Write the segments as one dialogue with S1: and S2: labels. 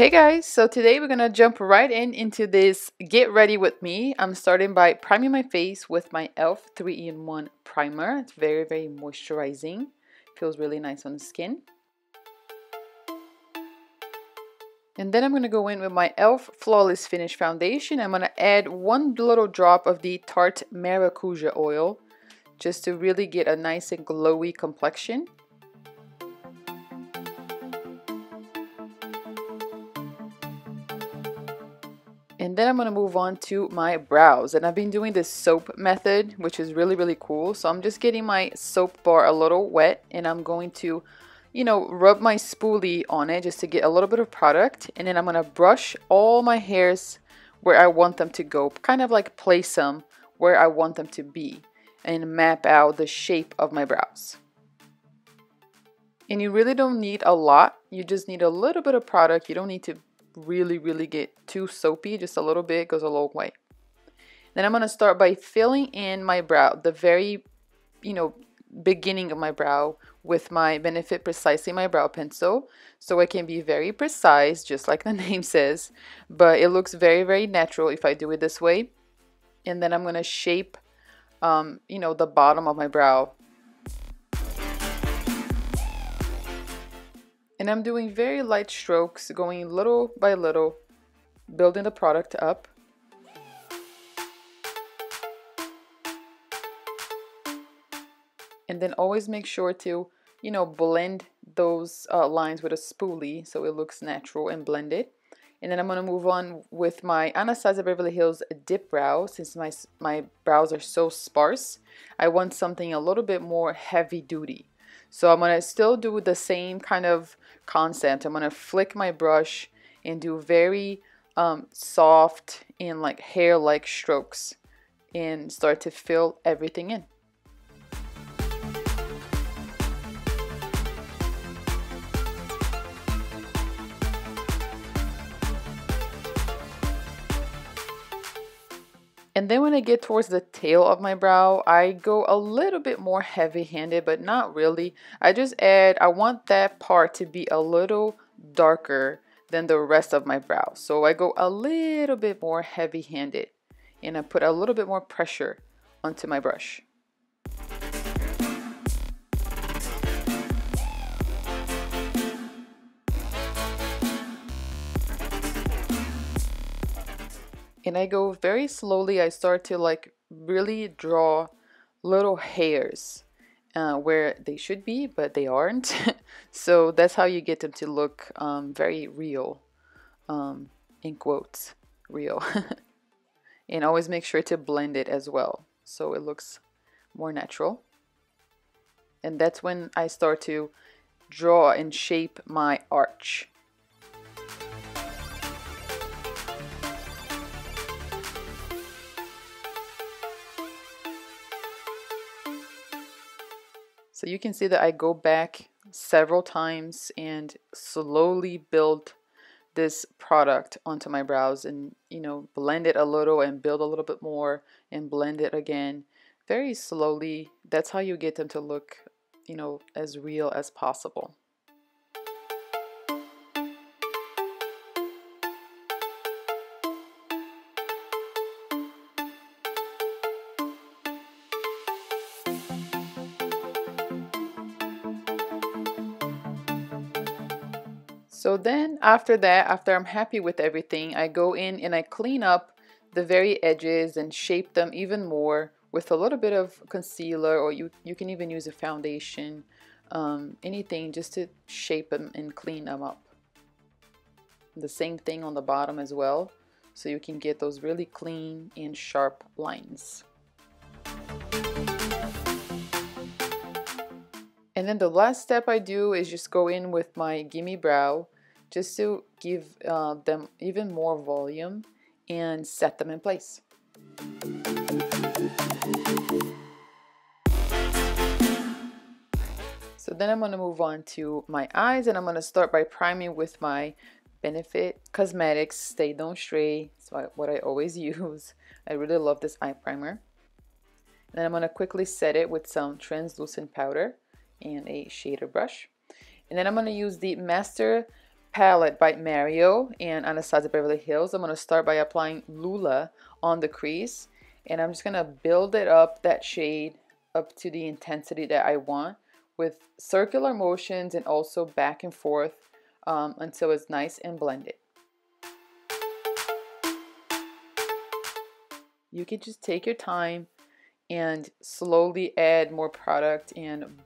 S1: Hey guys, so today we're gonna jump right into this get ready with me. I'm starting by priming my face with my e.l.f. 3-in-1 primer. It's very moisturizing. Feels really nice on the skin. And then I'm gonna go in with my e.l.f. Flawless Finish Foundation. I'm gonna add one little drop of the Tarte Maracuja oil just to really get a nice and glowy complexion. And then I'm going to move on to my brows, and I've been doing this soap method, which is really cool. So I'm just getting my soap bar a little wet, and I'm going to, rub my spoolie on it just to get a little bit of product. And then I'm going to brush all my hairs where I want them to go, kind of like place them where I want them to be, and map out the shape of my brows. And you really don't need a lot. You just need a little bit of product. You don't need to really get too soapy. Just a little bit goes a long way. Then I'm going to start by filling in my brow, the very beginning of my brow, with my Benefit Precisely My Brow Pencil, so I can be very precise, just like the name says, but it looks very natural if I do it this way. And then I'm going to shape the bottom of my brow. And I'm doing very light strokes, going little by little, building the product up. And then always make sure to, blend those lines with a spoolie so it looks natural and blended. And then I'm going to move on with my Anastasia Beverly Hills Dipbrow. Since my brows are so sparse, I want something a little bit more heavy duty. So I'm going to still do the same kind of concept. I'm going to flick my brush and do very soft and like hair-like strokes and start to fill everything in. And then when I get towards the tail of my brow, I go a little bit more heavy-handed, but not really. I want that part to be a little darker than the rest of my brow. So I go a little bit more heavy-handed, and I put a little bit more pressure onto my brush. And I go very slowly. I start to like really draw little hairs where they should be, but they aren't. So that's how you get them to look very real, in quotes, real. And always make sure to blend it as well so it looks more natural. And that's when I start to draw and shape my arch. So you can see that I go back several times and slowly build this product onto my brows and, blend it a little and build a little bit more and blend it again very slowly. That's how you get them to look, as real as possible. So then after that, after I'm happy with everything, I go in and I clean up the very edges and shape them even more with a little bit of concealer, or you can even use a foundation, anything just to shape them and clean them up. The same thing on the bottom as well, so you can get those really clean and sharp lines. And then the last step I do is just go in with my Gimme Brow just to give them even more volume and set them in place. So then I'm going to move on to my eyes, and I'm going to start by priming with my Benefit Cosmetics Stay Don't Stray. It's what I always use. I really love this eye primer. And then I'm going to quickly set it with some translucent powder and a shader brush. And then I'm going to use the Master palette by Mario and Anastasia Beverly Hills. I'm going to start by applying LULA on the crease, and I'm just going to build it up, that shade, up to the intensity that I want with circular motions and also back and forth until it's nice and blended. You can just take your time and slowly add more product and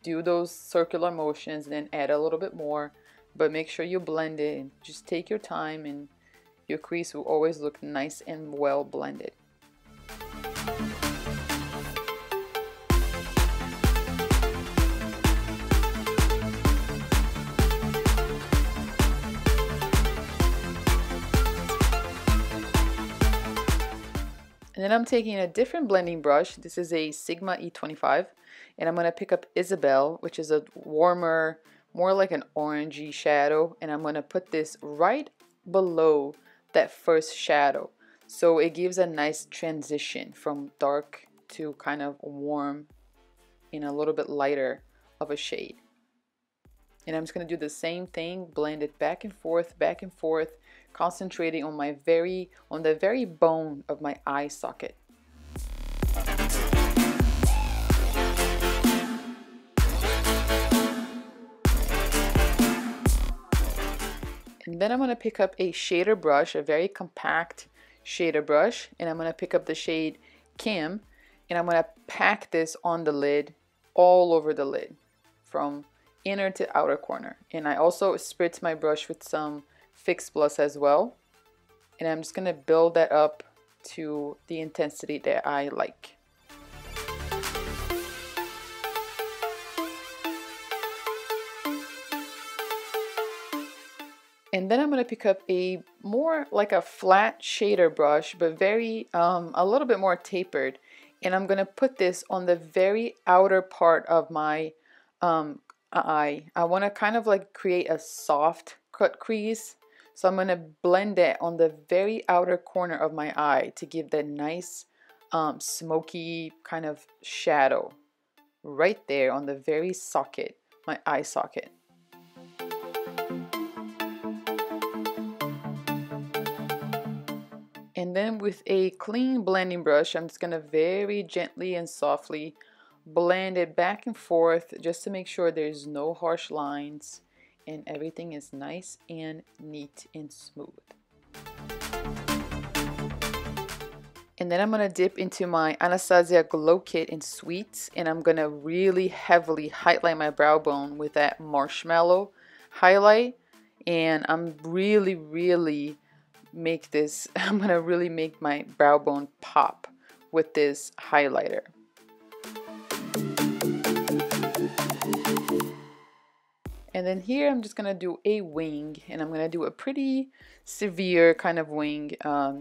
S1: do those circular motions and then add a little bit more, but make sure you blend it and just take your time, and your crease will always look nice and well blended. And then I'm taking a different blending brush. This is a Sigma E25, and I'm going to pick up Isabel, which is a warmer, more like an orangey shadow, and I'm going to put this right below that first shadow. So it gives a nice transition from dark to kind of warm in a little bit lighter of a shade. And I'm just going to do the same thing, blend it back and forth, concentrating on the very bone of my eye socket. And then I'm going to pick up a shader brush, a very compact shader brush, and I'm going to pick up the shade Kim, and I'm going to pack this on the lid, all over the lid, from inner to outer corner. And I also spritz my brush with some Fix Plus as well, and I'm just going to build that up to the intensity that I like. And then I'm going to pick up a more like a flat shader brush, but very a little bit more tapered, and I'm going to put this on the very outer part of my eye. I want to kind of like create a soft cut crease, so I'm going to blend it on the very outer corner of my eye to give that nice smoky kind of shadow right there on the very socket, my eye socket. And then with a clean blending brush, I'm just going to very gently and softly blend it back and forth just to make sure there's no harsh lines and everything is nice and neat and smooth. And then I'm going to dip into my Anastasia Glow Kit in Sweets, and I'm going to really heavily highlight my brow bone with that Marshmallow highlight. And I'm going to really make my brow bone pop with this highlighter. And then here I'm just going to do a wing, and I'm going to do a pretty severe kind of wing, a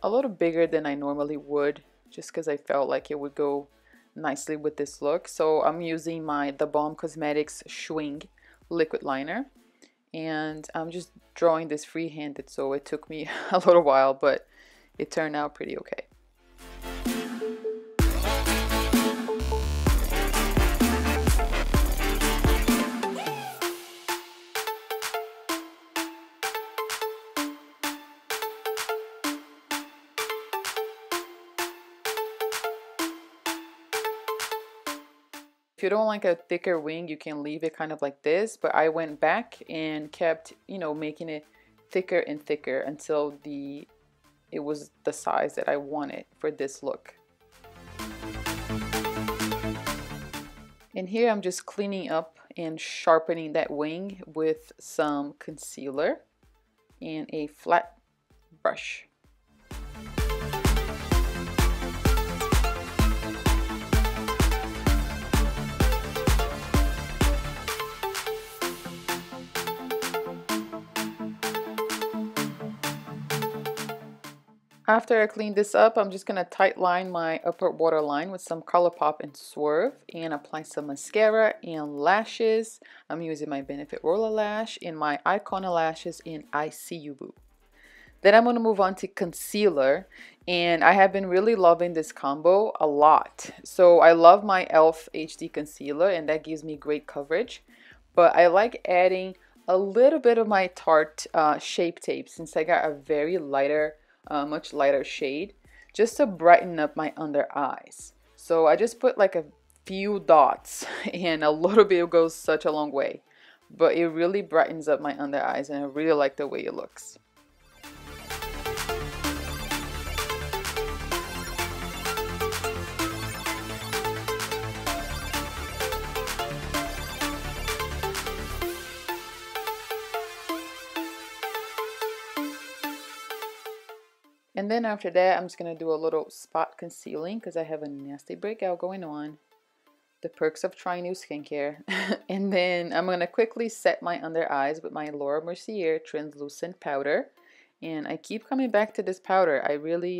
S1: little bigger than I normally would, just because I felt like it would go nicely with this look. So I'm using my THEBALM Cosmetics Schwing liquid liner, and I'm just drawing this free-handed, so it took me a little while, but it turned out pretty okay. If you don't like a thicker wing, you can leave it kind of like this, but I went back and kept, making it thicker and thicker until it was the size that I wanted for this look. And here I'm just cleaning up and sharpening that wing with some concealer and a flat brush. After I clean this up, I'm just going to tight line my upper waterline with some ColourPop and Swerve and apply some mascara and lashes. I'm using my Benefit Roller Lash and my ICONA Lashes in ICONA. Then I'm going to move on to concealer, and I have been really loving this combo a lot. So I love my e.l.f. HD concealer, and that gives me great coverage, but I like adding a little bit of my Tarte Shape Tape, since I got a very lighter, much lighter shade, just to brighten up my under eyes. So I just put like a few dots, and a little bit goes such a long way. But it really brightens up my under eyes, and I really like the way it looks. And then after that, I'm just going to do a little spot concealing because I have a nasty breakout going on. The perks of trying new skincare. And then I'm going to quickly set my under eyes with my Laura Mercier translucent powder. And I keep coming back to this powder.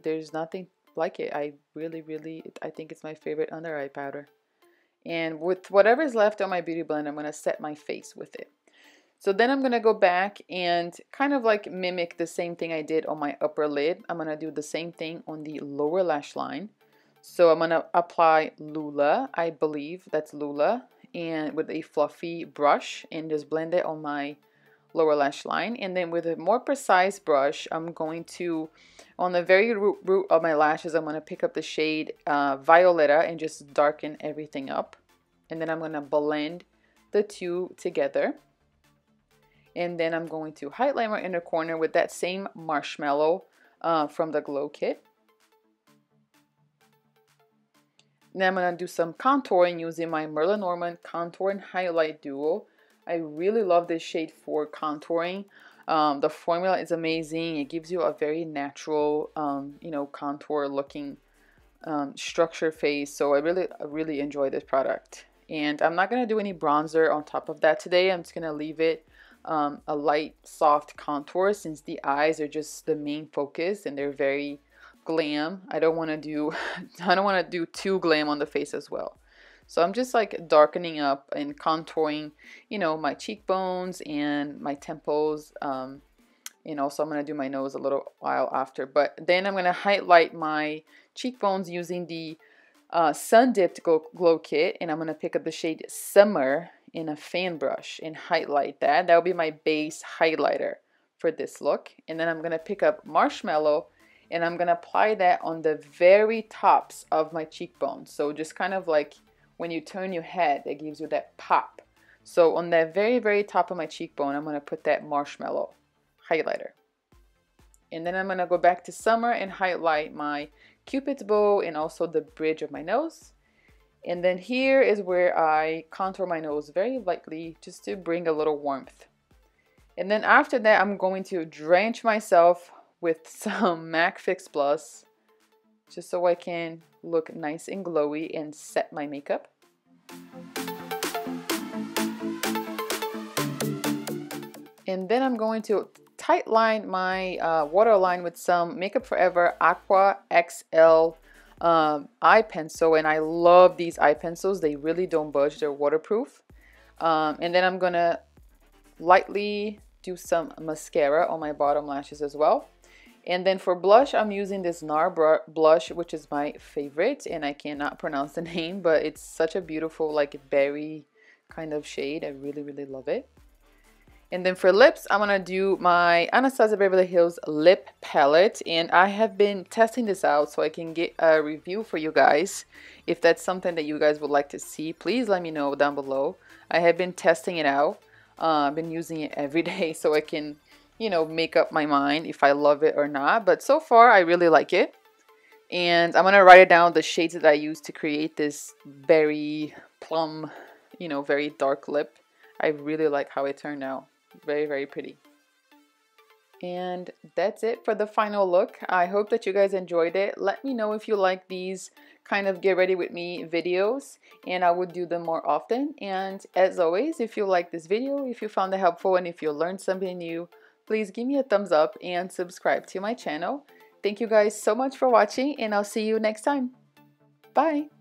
S1: There's nothing like it. I think it's my favorite under eye powder. And with whatever's left on my beauty blend, I'm going to set my face with it. So then I'm going to go back and kind of like mimic the same thing I did on my upper lid. I'm going to do the same thing on the lower lash line. So I'm going to apply LULA, I believe that's LULA, and with a fluffy brush, and just blend it on my lower lash line. And then with a more precise brush, I'm going to, on the very root of my lashes, I'm going to pick up the shade Violeta and just darken everything up. And then I'm going to blend the two together. And then I'm going to highlight my inner corner with that same Marshmallow from the Glow Kit. Then I'm going to do some contouring using my Merle Norman Contour and Highlight Duo. I really love this shade for contouring. The formula is amazing. It gives you a very natural, you know, contour looking structure face. So I really enjoy this product. And I'm not going to do any bronzer on top of that today. I'm just going to leave it a light, soft contour, since the eyes are just the main focus and they're very glam. I don't want to do too glam on the face as well. So I'm just like darkening up and contouring, you know, my cheekbones and my temples. And also I'm going to do my nose a little while after. But then I'm going to highlight my cheekbones using the Sun Dipped Glow Kit. And I'm going to pick up the shade Summer in a fan brush and highlight that. That will be my base highlighter for this look. And then I'm going to pick up Marshmallow and I'm going to apply that on the very tops of my cheekbones. So just kind of like when you turn your head, it gives you that pop. So on that very top of my cheekbone, I'm going to put that Marshmallow highlighter. And then I'm going to go back to Summer and highlight my Cupid's bow and also the bridge of my nose. And then here is where I contour my nose very lightly just to bring a little warmth. And then after that, I'm going to drench myself with some MAC Fix Plus just so I can look nice and glowy and set my makeup. And then I'm going to tight line my waterline with some Makeup Forever Aqua XL eye pencil. And I love these eye pencils. They really don't budge. They're waterproof. And then I'm gonna lightly do some mascara on my bottom lashes as well. And then for blush, I'm using this NAR blush, which is my favorite, and I cannot pronounce the name, but it's such a beautiful like berry kind of shade. I really love it. And then for lips, I'm gonna do my Anastasia Beverly Hills lip palette, and I have been testing this out so I can get a review for you guys. If that's something that you guys would like to see, please let me know down below. I have been testing it out. I've been using it every day so I can, you know, make up my mind if I love it or not. But so far, I really like it. And I'm gonna write it down, the shades that I use to create this berry plum, you know, very dark lip. I really like how it turned out. Very pretty. And that's it for the final look. I hope that you guys enjoyed it. Let me know if you like these kind of get ready with me videos, and I would do them more often. And as always, if you like this video, if you found it helpful, and if you learned something new, please give me a thumbs up and subscribe to my channel. Thank you guys so much for watching, and I'll see you next time. Bye!